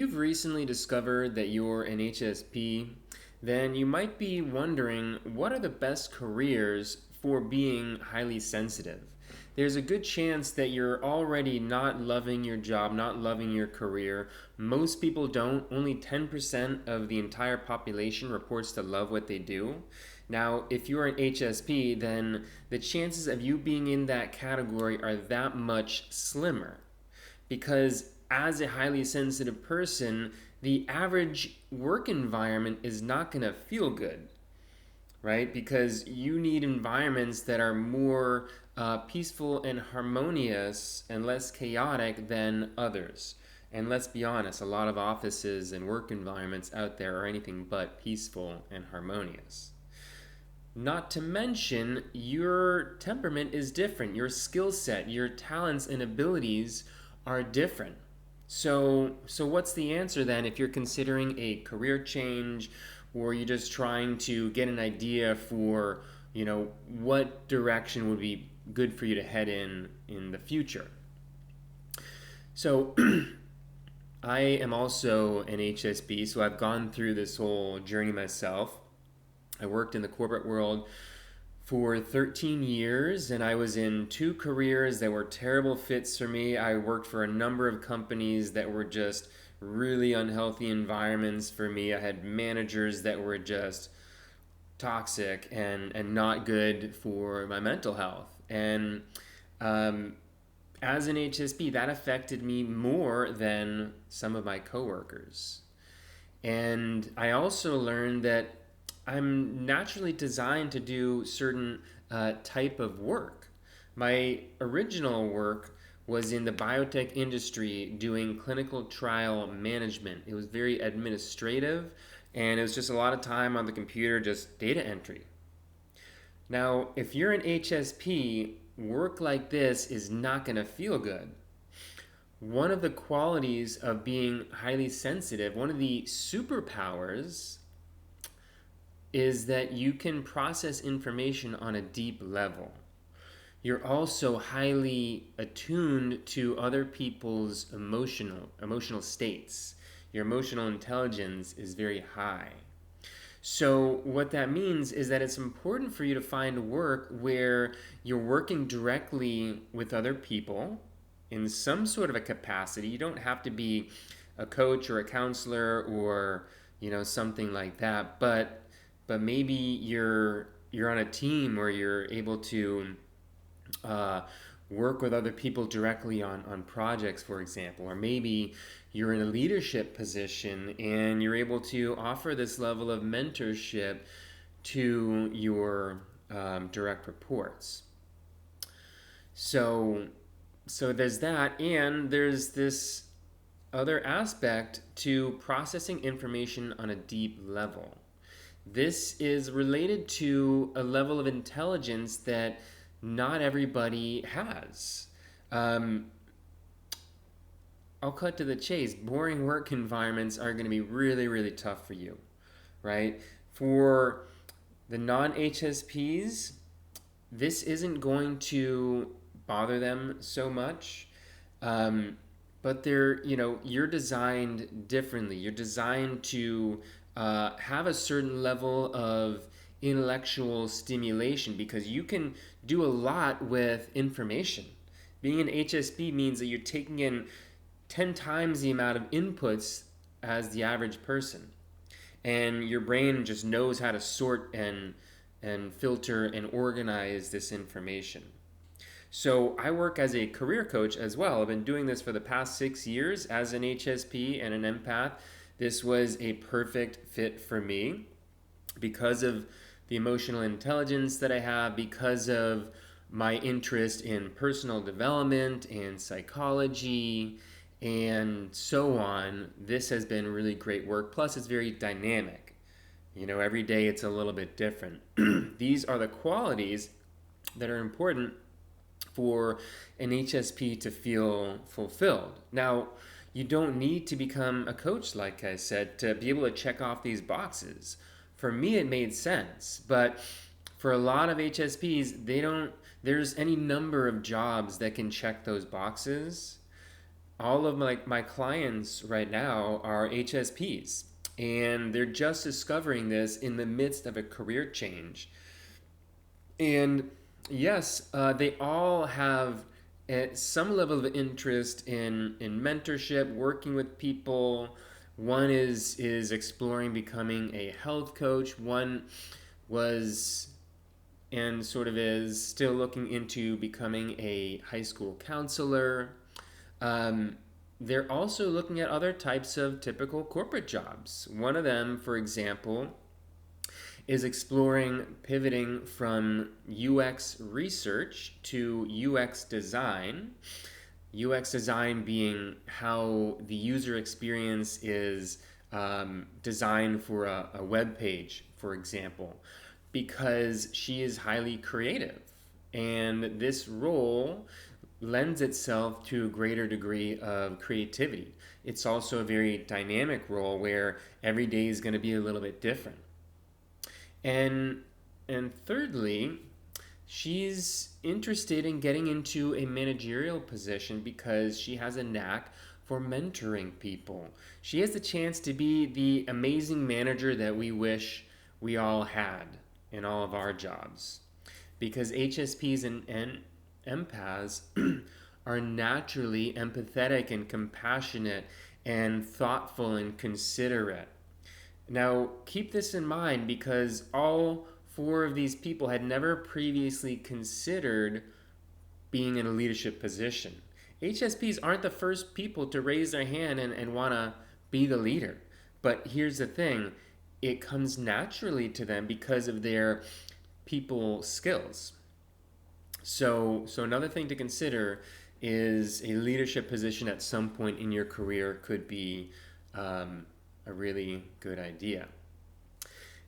You've recently discovered that you're an HSP, then you might be wondering what are the best careers for being highly sensitive. There's a good chance that you're already not loving your job, not loving your career. Most people don't. Only 10% of the entire population reports to love what they do. Now, if you're an HSP, then the chances of you being in that category are that much slimmer because as a highly sensitive person, the average work environment is not going to feel good, right? Because you need environments that are more peaceful and harmonious and less chaotic than others. And let's be honest, a lot of offices and work environments out there are anything but peaceful and harmonious. Not to mention, your temperament is different. Your skill set, your talents and abilities are different. So what's the answer then if you're considering a career change or you're just trying to get an idea for, what direction would be good for you to head in the future? So I am also an HSP, so I've gone through this whole journey myself. I worked in the corporate world for 13 years and I was in two careers that were terrible fits for me. I worked for a number of companies that were just really unhealthy environments for me. I had managers that were just toxic and not good for my mental health. And as an HSP, that affected me more than some of my coworkers. And I also learned that I'm naturally designed to do certain type of work. My original work was in the biotech industry doing clinical trial management. It was very administrative and it was just a lot of time on the computer, just data entry. Now, if you're an HSP, work like this is not going to feel good. One of the qualities of being highly sensitive, one of the superpowers is that you can process information on a deep level. You're also highly attuned to other people's emotional states. Your emotional intelligence is very high. So what that means is that it's important for you to find work where you're working directly with other people in some sort of a capacity. You don't have to be a coach or a counselor or something like that, but maybe you're on a team where you're able to uh, work with other people directly on projects, for example, or maybe you're in a leadership position and you're able to offer this level of mentorship to your direct reports. So, so there's that, and there's this other aspect to processing information on a deep level. This is related to a level of intelligence that not everybody has. Um, I'll cut to the chase. Boring work environments are going to be really, really tough for you, right? For the non HSPs, this isn't going to bother them so much. Um, but you're designed differently. You're designed to have a certain level of intellectual stimulation because you can do a lot with information. Being an HSP means that you're taking in 10 times the amount of inputs as the average person. And your brain just knows how to sort and filter and organize this information. So I work as a career coach as well. I've been doing this for the past 6 years as an HSP and an empath. This was a perfect fit for me because of the emotional intelligence that I have, because of my interest in personal development and psychology and so on. This has been really great work. Plus, it's very dynamic. Every day it's a little bit different. These are the qualities that are important for an HSP to feel fulfilled. Now, you don't need to become a coach, like I said, to be able to check off these boxes. For me, it made sense, but for a lot of HSPs, there's any number of jobs that can check those boxes. all of my clients right now are HSPs, and they're just discovering this in the midst of a career change. And yes, they all have some level of interest in mentorship, working with people. One is exploring becoming a health coach. One was and sort of is still looking into becoming a high school counselor. Um, they're also looking at other types of typical corporate jobs. One of them, for example, is exploring pivoting from UX research to UX design. UX design being how the user experience is designed for a web page, for example, because she is highly creative. And this role lends itself to a greater degree of creativity. It's also a very dynamic role where every day is going to be a little bit different. And and thirdly, she's interested in getting into a managerial position because she has a knack for mentoring people. She has the chance to be the amazing manager that we wish we all had in all of our jobs. Because HSPs and empaths are naturally empathetic and compassionate and thoughtful and considerate. Now, keep this in mind because all four of these people had never previously considered being in a leadership position. HSPs aren't the first people to raise their hand and want to be the leader. But here's the thing, it comes naturally to them because of their people skills. So another thing to consider is a leadership position at some point in your career could be a really good idea.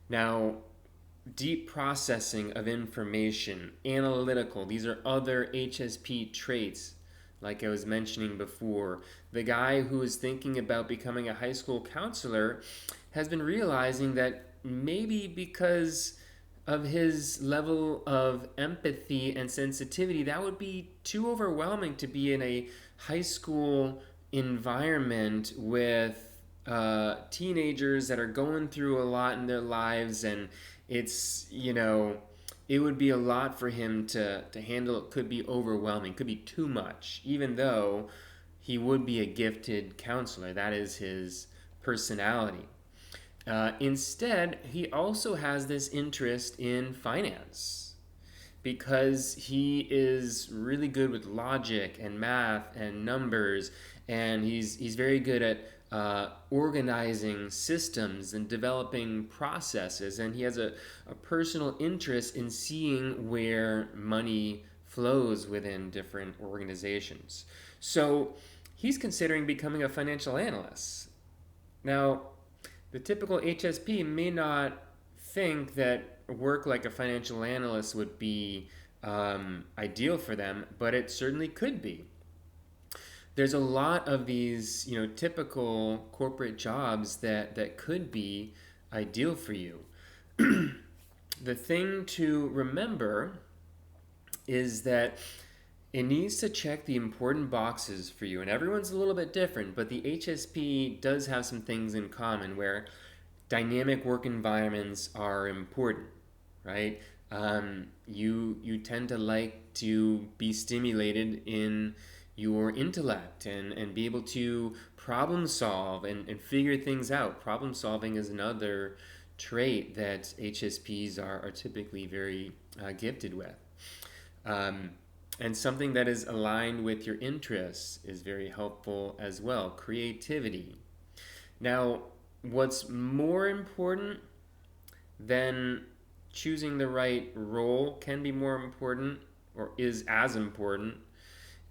Now, deep processing of information, analytical, these are other HSP traits, like I was mentioning before. The guy who is thinking about becoming a high school counselor has been realizing that maybe because of his level of empathy and sensitivity, that would be too overwhelming to be in a high school environment with teenagers that are going through a lot in their lives, and it would be a lot for him to handle. It could be overwhelming, could be too much, even though he would be a gifted counselor. That is his personality. Instead, he also has this interest in finance because he is really good with logic and math and numbers, and he's very good at organizing systems and developing processes, and he has a personal interest in seeing where money flows within different organizations. So he's considering becoming a financial analyst. Now, the typical HSP may not think that work like a financial analyst would be ideal for them, but it certainly could be. There's a lot of these, typical corporate jobs that could be ideal for you. The thing to remember is that it needs to check the important boxes for you, and everyone's a little bit different, but the HSP does have some things in common where dynamic work environments are important, right? You tend to like to be stimulated in your intellect and be able to problem solve and figure things out. Problem solving is another trait that HSPs are typically very gifted with. And something that is aligned with your interests is very helpful as well. Creativity. Now, what's more important than choosing the right role can be more important, or is as important,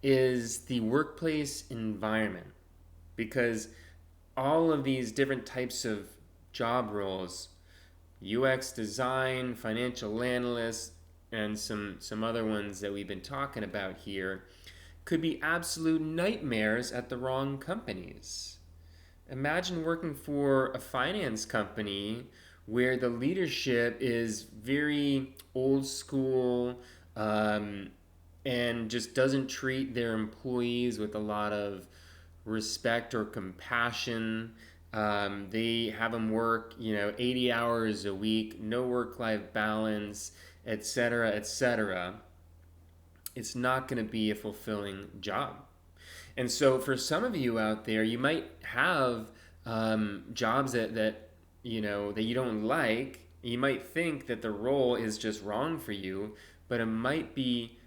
is the workplace environment. Because all of these different types of job roles, UX design, financial analyst, and some other ones that we've been talking about here, could be absolute nightmares at the wrong companies. Imagine working for a finance company where the leadership is very old school, and just doesn't treat their employees with a lot of respect or compassion. They have them work, 80 hours a week, no work-life balance, etc., etc. It's not going to be a fulfilling job. And so for some of you out there, you might have jobs that you don't like. You might think that the role is just wrong for you, but it might be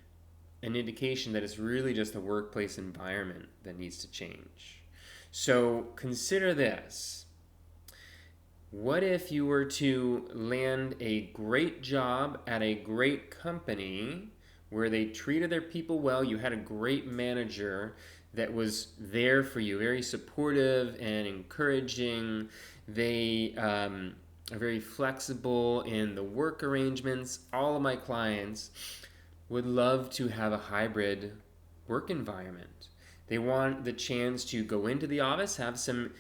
an indication that it's really just a workplace environment that needs to change. So consider this. What if you were to land a great job at a great company where they treated their people well? You had a great manager that was there for you, very supportive and encouraging. They are very flexible in the work arrangements. All of my clients would love to have a hybrid work environment. They want the chance to go into the office, have some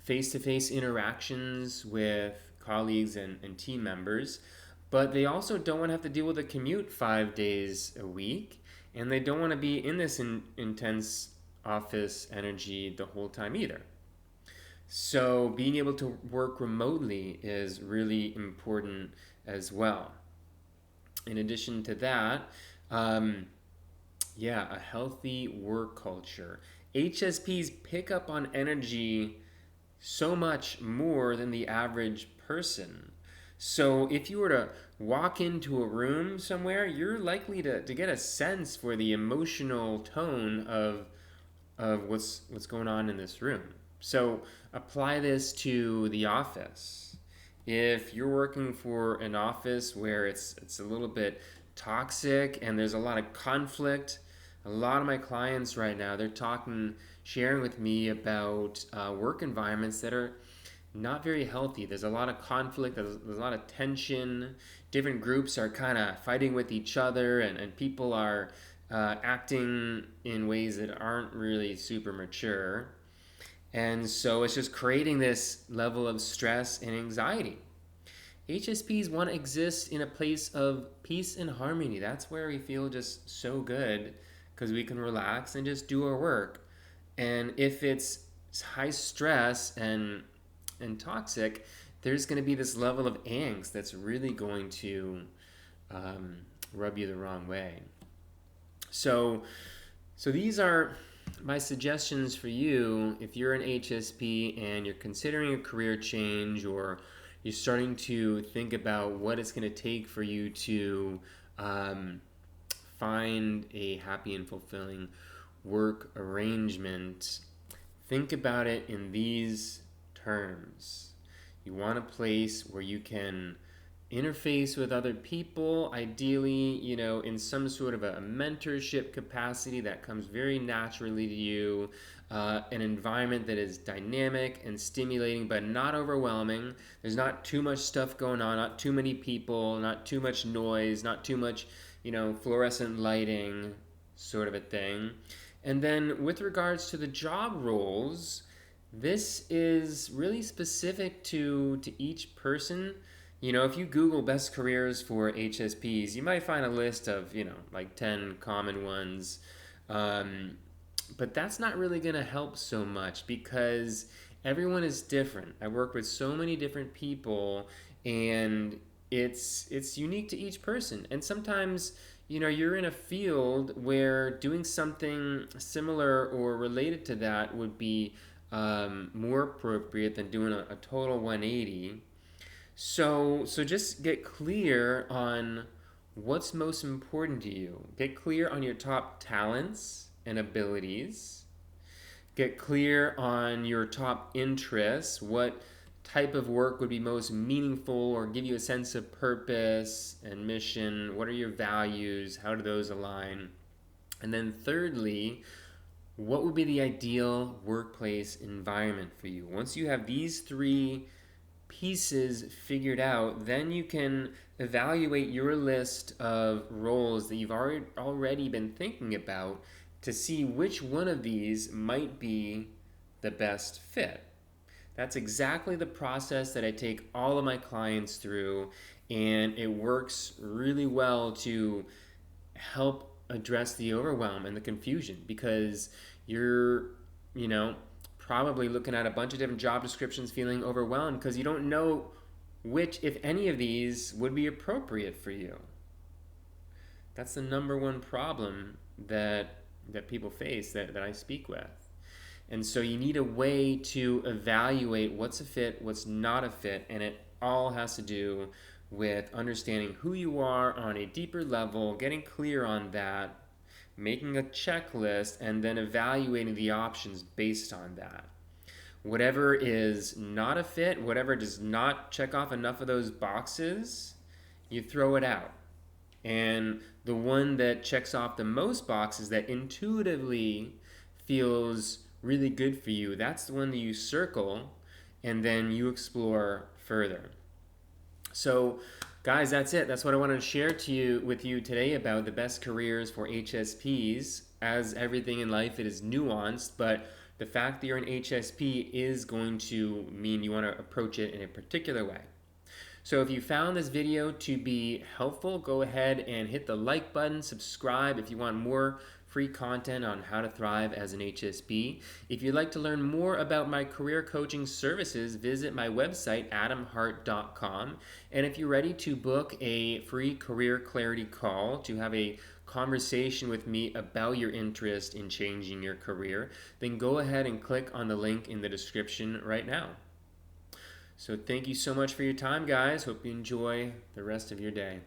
face-to-face interactions with colleagues and team members, but they also don't want to have to deal with a commute 5 days a week, and they don't want to be in this intense office energy the whole time either. So being able to work remotely is really important as well. In addition to that, a healthy work culture. HSPs pick up on energy so much more than the average person. So if you were to walk into a room somewhere, you're likely to get a sense for the emotional tone of what's going on in this room. So apply this to the office. If you're working for an office where it's a little bit toxic and there's a lot of conflict, a lot of my clients right now, they're sharing with me about work environments that are not very healthy. There's a lot of conflict, there's a lot of tension. Different groups are kind of fighting with each other, and people are acting in ways that aren't really super mature. And so it's just creating this level of stress and anxiety. HSPs want to exist in a place of peace and harmony. That's where we feel just so good because we can relax and just do our work. And if it's high stress and toxic, there's going to be this level of angst that's really going to rub you the wrong way. So these are my suggestions for you if you're an HSP and you're considering a career change, or you're starting to think about what it's going to take for you to find a happy and fulfilling work arrangement. Think about it in these terms. You want a place where you can interface with other people, ideally, in some sort of a mentorship capacity that comes very naturally to you, an environment that is dynamic and stimulating but not overwhelming. There's not too much stuff going on, not too many people, not too much noise, not too much, fluorescent lighting, sort of a thing. And then with regards to the job roles, this is really specific to each person. If you Google best careers for HSPs, you might find a list of, like 10 common ones. But that's not really going to help so much because everyone is different. I work with so many different people, and it's unique to each person. And sometimes, you're in a field where doing something similar or related to that would be more appropriate than doing a total 180. So just get clear on what's most important to you. Get clear on your top talents and abilities. Get clear on your top interests. What type of work would be most meaningful or give you a sense of purpose and mission? What are your values? How do those align? And then thirdly, what would be the ideal workplace environment for you? Once you have these three pieces figured out, then you can evaluate your list of roles that you've already been thinking about to see which one of these might be the best fit. That's exactly the process that I take all of my clients through, and it works really well to help address the overwhelm and the confusion, because you're you know, probably looking at a bunch of different job descriptions, feeling overwhelmed because you don't know which, if any of these, would be appropriate for you. That's the number one problem that people face that I speak with. And so you need a way to evaluate what's a fit, what's not a fit, and it all has to do with understanding who you are on a deeper level, getting clear on that, making a checklist, and then evaluating the options based on that. Whatever is not a fit, whatever does not check off enough of those boxes, you throw it out. And the one that checks off the most boxes that intuitively feels really good for you, that's the one that you circle and then you explore further. So, guys, that's it. That's what I wanted to share with you today about the best careers for HSPs. As everything in life, it is nuanced, but the fact that you're an HSP is going to mean you want to approach it in a particular way. So if you found this video to be helpful, go ahead and hit the like button, subscribe if you want more free content on how to thrive as an HSP. If you'd like to learn more about my career coaching services, visit my website, adamhardt.com. And if you're ready to book a free career clarity call to have a conversation with me about your interest in changing your career, then go ahead and click on the link in the description right now. So thank you so much for your time, guys. Hope you enjoy the rest of your day.